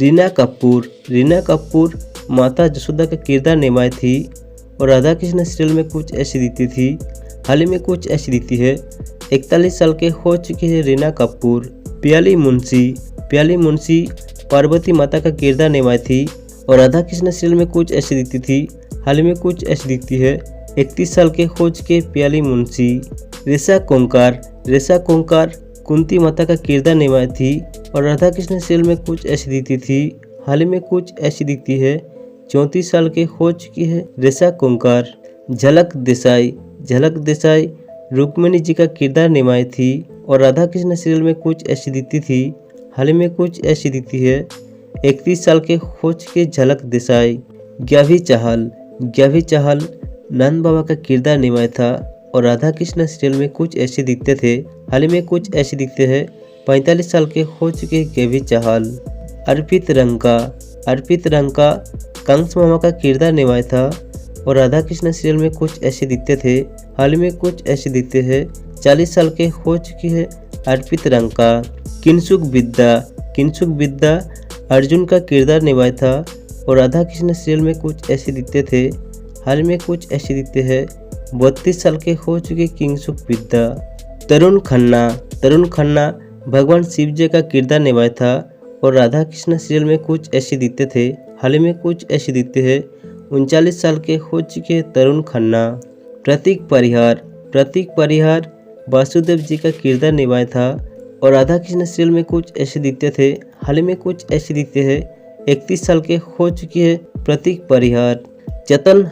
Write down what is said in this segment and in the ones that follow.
रीना कपूर माता जसोदा का किरदार निभाई थी और राधा कृष्ण सीरियल में कुछ ऐसी दिखती थी, हाल ही में कुछ ऐसी दिखती है। 41 साल के हो चुकी है रीना कपूर। प्याली मुंशी पार्वती माता का किरदार निभाई थी और राधा कृष्ण सीरियल में कुछ ऐसी दिखती थी, हाल ही में कुछ ऐसी दिखती है। 31 साल के हो चुके प्याली मुंशी। रेशा कोंकार कुंती माता का किरदार निभाई थी और राधा कृष्ण सीरियल में कुछ ऐसी दिखती थी, हाल ही में कुछ ऐसी दिखती है। 34 साल के हो चुकी है रेशा कोंकार। झलक देसाई रुक्मिणी जी का किरदार निभाई थी और राधा कृष्ण सीरियल में कुछ ऐसी दिखती थी, हाल ही में कुछ ऐसी दिखती है। 31 साल के हो चुके झलक देसाई। ग्यावी चाहल नंद बाबा का किरदार निभाया था और राधा कृष्ण सीरियल में कुछ ऐसे दिखते थे, हाल ही में कुछ ऐसे दिखते हैं। 45 साल के हो चुके ग्यावी चाहल। अर्पित रंका कंस मामा का किरदार निभाया था और राधा कृष्ण सीरियल में कुछ ऐसे दिखते थे, हाल ही में कुछ ऐसे दिखते हैं। 40 साल के हो चुकी है अर्पित रंका। किंसुक विद्या अर्जुन का किरदार निभाया था और राधा कृष्ण सीरियल में कुछ ऐसे दिखते थे, हाल ही में कुछ ऐसे दिखते हैं। 32 साल के हो चुके किंसुक विद्या। तरुण खन्ना भगवान शिव जी का किरदार निभाया था और राधा कृष्ण सीरियल में कुछ ऐसे दिखते थे, हाल ही में कुछ ऐसे दिखते हैं। 39 साल के हो चुके तरुण खन्ना। प्रतीक परिहार वासुदेव जी का किरदार निभाया था और राधा कृष्ण सीरियल में कुछ ऐसे दिखते थे, हाल ही में कुछ ऐसे दिखते हैं। 31 साल के हो चुकी है प्रतीक परिहार। चेतन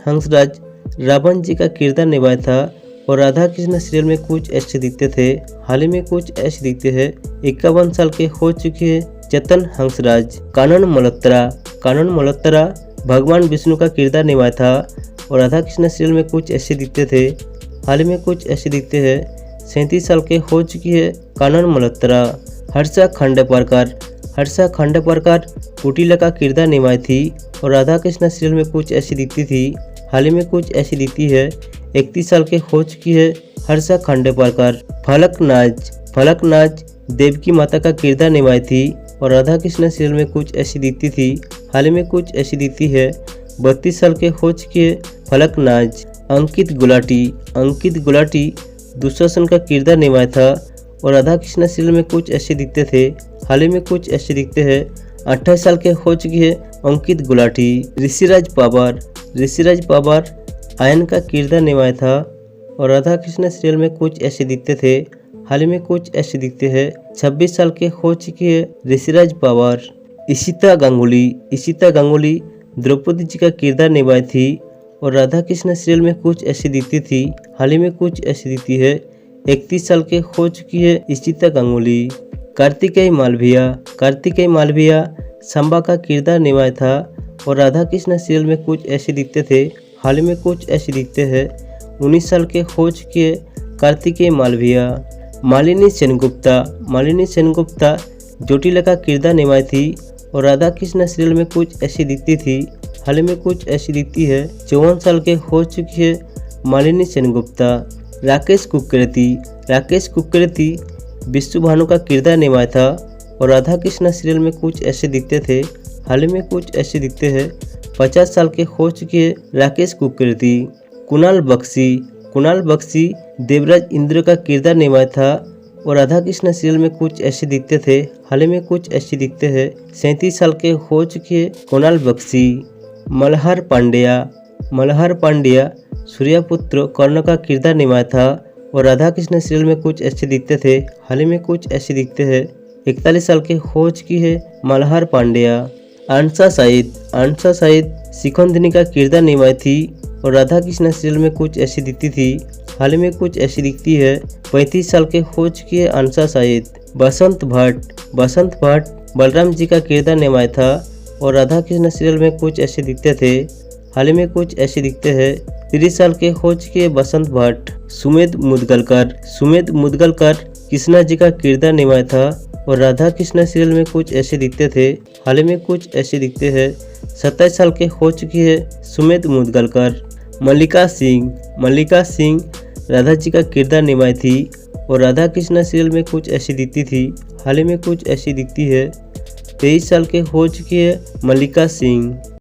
हंसराज रावण जी का किरदार निभाया था और राधा कृष्ण सीरियल में कुछ ऐसे दिखते थे, हाल ही में कुछ ऐसे दिखते हैं। 51 साल के हो चुके हैं चेतन हंसराज। कानन मल्होत्रा भगवान विष्णु का किरदार निभाया था और राधा कृष्ण सीरियल में कुछ ऐसे दिखते थे, हाल ही में कुछ ऐसे दिखते हैं। 37 साल के हो चुकी है कानन मल्होत्रा। हर्षा खंडेपारकर कुटिला का किरदार निभाई थी और राधा कृष्ण सीरियल में कुछ ऐसी दिखती थी, हाल ही में कुछ ऐसी दिखती है। 31 साल के हो चुकी है हर्षा खंडेपारकर। फलक नाज देवकी माता का किरदार निभाई थी और राधा कृष्ण सीरियल में कुछ ऐसी दिखती थी, हाल ही में कुछ ऐसी दिखती है। 32 साल के हो चुकी है फलक नाज। अंकित गुलाटी दुशासन का किरदार निभाया था और राधा कृष्ण सीरियल में कुछ ऐसे दिखते थे, हाल ही में कुछ ऐसे दिखते हैं। 28 साल के हो चुकी है अंकित गुलाटी। ऋषिराज पवार आयन का किरदार निभाया था और राधा कृष्ण सीरियल में कुछ ऐसे दिखते थे, हाल ही में कुछ ऐसे दिखते हैं। 26 साल के हो चुकी है ऋषिराज पवार। इशिता गांगुली द्रौपदी जी का किरदार निभाई थी और राधा कृष्ण सीरियल में कुछ ऐसी दिखती थी, हाल ही में कुछ ऐसी दिखती है। 31 साल के हो चुकी है इशिता गांगुली। कार्तिकेय मालविया सांबा का किरदार निभाया था और राधा कृष्ण सीरियल में कुछ ऐसे दिखते थे, हाल ही में कुछ ऐसे दिखते हैं। 19 साल के हो चुकी है कार्तिकेय मालविया। मालिनी सेनगुप्ता जोटिला का किरदार निभाई थी और राधा कृष्ण सीरियल में कुछ ऐसी दिखती थी, हाल ही में कुछ ऐसी दिखती है। 54 साल के हो चुकी है मालिनी सेनगुप्ता। राकेश कुकरेती विष्णु भानु का किरदार निभाया था और राधा कृष्ण सीरियल में कुछ ऐसे दिखते थे, हाल ही में कुछ ऐसे दिखते हैं। 50 साल के हो चुके हैं राकेश कुकरेती। कुणाल बख्शी देवराज इंद्र का किरदार निभाया था और राधा कृष्ण सीरियल में कुछ ऐसे दिखते थे, हाल ही में कुछ ऐसे दिखते हैं। 37 साल के हो चुके हैं कुणाल बख्शी। मल्हार पांड्या सूर्यपुत्र कर्ण का किरदार निभाया था और राधा कृष्ण सीरियल में कुछ ऐसे दिखते थे, हाल ही में कुछ ऐसे दिखते हैं। 41 साल के हो चुकी है मल्हार पांड्या। आंशा साइद शिखंदिनी का किरदार निभाई थी और राधा कृष्ण सीरियल में कुछ ऐसी दिखती थी, हाल ही में कुछ ऐसी दिखती है। 35 साल के हो चुकी है आंशा साइद। बसंत भट्ट बलराम जी का किरदार निभाया था और राधा कृष्ण सीरियल में कुछ ऐसे दिखते थे, हाल ही में कुछ ऐसे दिखते हैं। 30 साल के हो चुके हैं बसंत भट्ट। सुमेध मुदगलकर कृष्णा जी का किरदार निभाया था और राधा कृष्ण सीरियल में कुछ ऐसे दिखते थे, हाल ही में कुछ ऐसे दिखते हैं। 27 साल के हो चुकी है सुमेध मुदगलकर। मल्लिका सिंह राधा जी का किरदार निभाई थी और राधा कृष्ण सीरियल में कुछ ऐसी दिखती थी, हाल ही में कुछ ऐसी दिखती है। 23 साल के हो चुकी है मल्लिका सिंह।